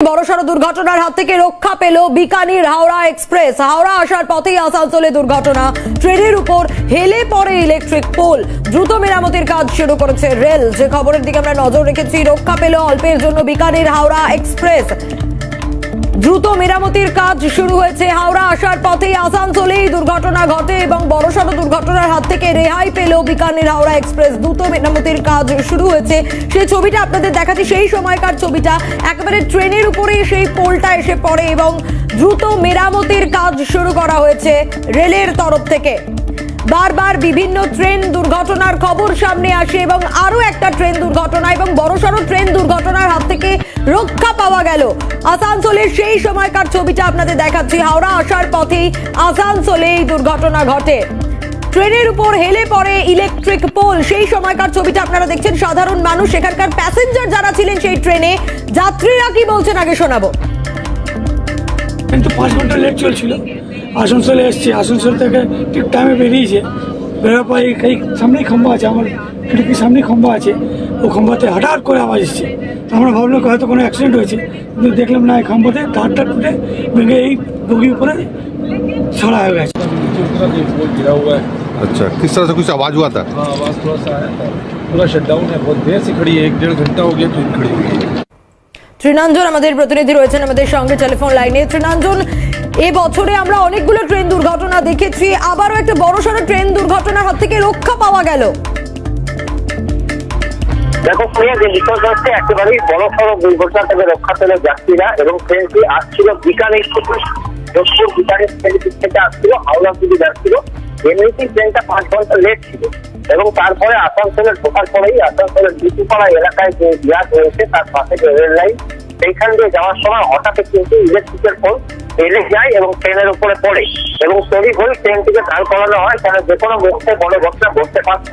বড়সড় দুর্ঘটনার হাত থেকে রক্ষা পেল বিকানির হাওড়া এক্সপ্রেস। হাওড়া আসার পথেই আসানসোলে দুর্ঘটনা, ট্রেনের উপর হেলে পড়ে ইলেকট্রিক পোল। দ্রুত মেরামতির কাজ শুরু করেছে রেল। যে খবরের দিকে আমরা নজর রেখেছি, রক্ষা পেল অল্পের জন্য বিকানির হাওড়া এক্সপ্রেস। দ্রুত মেরামতির কাজ শুরু হয়েছে। হাওড়া আসার পথেই আসানসোলেই দুর্ঘটনা ঘটে এবং বড়সড় দুর্ঘটনার হাত থেকে রেহাই পেল বিকানির হাওড়া এক্সপ্রেস। দ্রুত মেরামতির কাজ শুরু হয়েছে, সেই ছবিটা আপনাদের দেখাচ্ছি। সেই সময়কার ছবিটা, একেবারে ট্রেনের উপরে সেই পোলটা এসে পড়ে এবং দ্রুত মেরামতির কাজ শুরু করা হয়েছে রেলের তরফ থেকে। বারবার বিভিন্ন ট্রেন দুর্ঘটনার খবর সামনে আসে এবং আরো একটা ট্রেন দুর্ঘটনা এবং বড়সড় ট্রেন দুর্ঘটনার হাত থেকে রক্ষা পাওয়া গেল। আসানসোলের সেই সময়কার ছবিটা আপনাদের দেখাচ্ছি। হাওড়া আসার পথেই আসানসোলে এই দুর্ঘটনা ঘটে, ট্রেনের উপর হেলে পড়ে ইলেকট্রিক পোল। সেই সময়কার ছবিটা আপনারা দেখছেন। সাধারণ মানুষ, এখানকার প্যাসেঞ্জার যারা ছিলেন সেই ট্রেনে, যাত্রীরা কি বলছেন আগে শোনাবো। কিন্তু 5 ঘন্টা লেট চলছিল। আসানসোলে এসছি, আসানসোল থেকে ঠিক টাইমে বেরিয়েছে। বেরোর পর এই সামনেই খম্বা আছে, আমার খিড়কির সামনেই খম্বা আছে, ও খম্বাতে হঠাৎ করে আওয়াজ এসছে। তো আমরা ভাবলাম হয়তো কোনো অ্যাক্সিডেন্ট হয়েছে, কিন্তু দেখলাম না, এই খম্বাতে তারটা টুটে ভেঙে এই বগির উপরে ছড়া হয়ে গেছে। अच्छा, किस तरह से कुछ आवाज हुआ था? हाँ, आवाज थोड़ा सा आया था। पूरा शटडाउन है, बहुत देर से खड़ी है, 1-1.5 घंटा हो गया ट्रेन खड़ी हुई है। ত্রিনাঞ্জন আমাদের প্রতিনিধি রয়েছেন আমাদের সঙ্গে টেলিফোন লাইনে। ত্রিনাঞ্জন, এ বছরে আমরা অনেকগুলো ট্রেন দুর্ঘটনা দেখেছি, আবারও একটা বড়সড় ট্রেন দুর্ঘটনার হাত থেকে রক্ষা পাওয়া গেল। দেখো প্রিয়া, যে বিষয় হচ্ছে একেবারেই বড়সড় দুর্ঘটনা থেকে রক্ষা পেল যাত্রীরা এবং ট্রেনটি আসছিল বিকানির থেকে, যোধপুর বিকানির থেকে আসছিল, হাওড়ার দিকে যাচ্ছিল। এমনিতেই ট্রেনটা 5 ঘন্টা লেট ছিল এবং তারপরে আসানসোলে ঢোকার পরেই আসানসোলের বিটুপাড়া এলাকায় যে বিরাট রয়েছে তার পাশে যে রেল লাইন, সেইখান দিয়ে যাওয়ার সময় হঠাৎ কিন্তু ইলেকট্রিকের পোল হেলে যায় এবং ট্রেনের উপরে পড়ে এবং তড়িঘড়ি ট্রেনটিকে দাঁড় করানো হয়, কেন যে কোনো মুহূর্তে বড় ঘটনা ঘটতে পারত।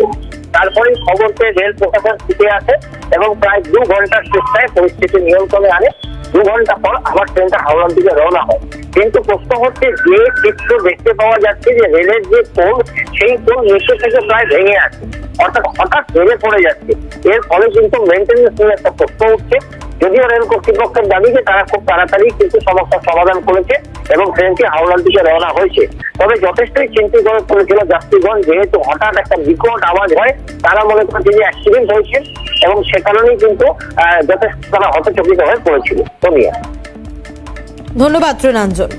তারপরেই খবর পেয়ে রেল প্রশাসন ছুটে আসে এবং প্রায় 2 ঘন্টার চেষ্টায় পরিস্থিতি নিয়ন্ত্রণে আনে। 2 ঘন্টা পর আবার ট্রেনটা হাওড়ার দিকে রওনা হয়। কিন্তু প্রশ্ন হচ্ছে, যে চিত্র দেখতে পাওয়া যাচ্ছে যে রেলের যে পোল, সেই পোল নিচে থেকে প্রায় ভেঙে আছে, অর্থাৎ হঠাৎ ভেঙে পড়ে যাচ্ছে। এর ফলে কিন্তু মেনটেন্যান্স নিয়ে একটা প্রশ্ন উঠছে। যদিও রেল কর্তৃপক্ষের দাবি যে তারা খুব তাড়াতাড়ি কিন্তু সমস্যার সমাধান করেছে এবং ট্রেনটি হাওড়ার দিকে রওনা হয়েছে। তবে যথেষ্টই চিন্তিত হয়ে পড়েছিল যাত্রীগণ, যেহেতু হঠাৎ একটা বিকট আওয়াজ হয়, তারা মনে করছে যে অ্যাক্সিডেন্ট হয়েছে এবং সে কারণেই কিন্তু যথেষ্ট তারা হতচকিত হয়ে পড়েছিল। সোনিয়া, ধন্যবাদ ত্রিনাঞ্জন।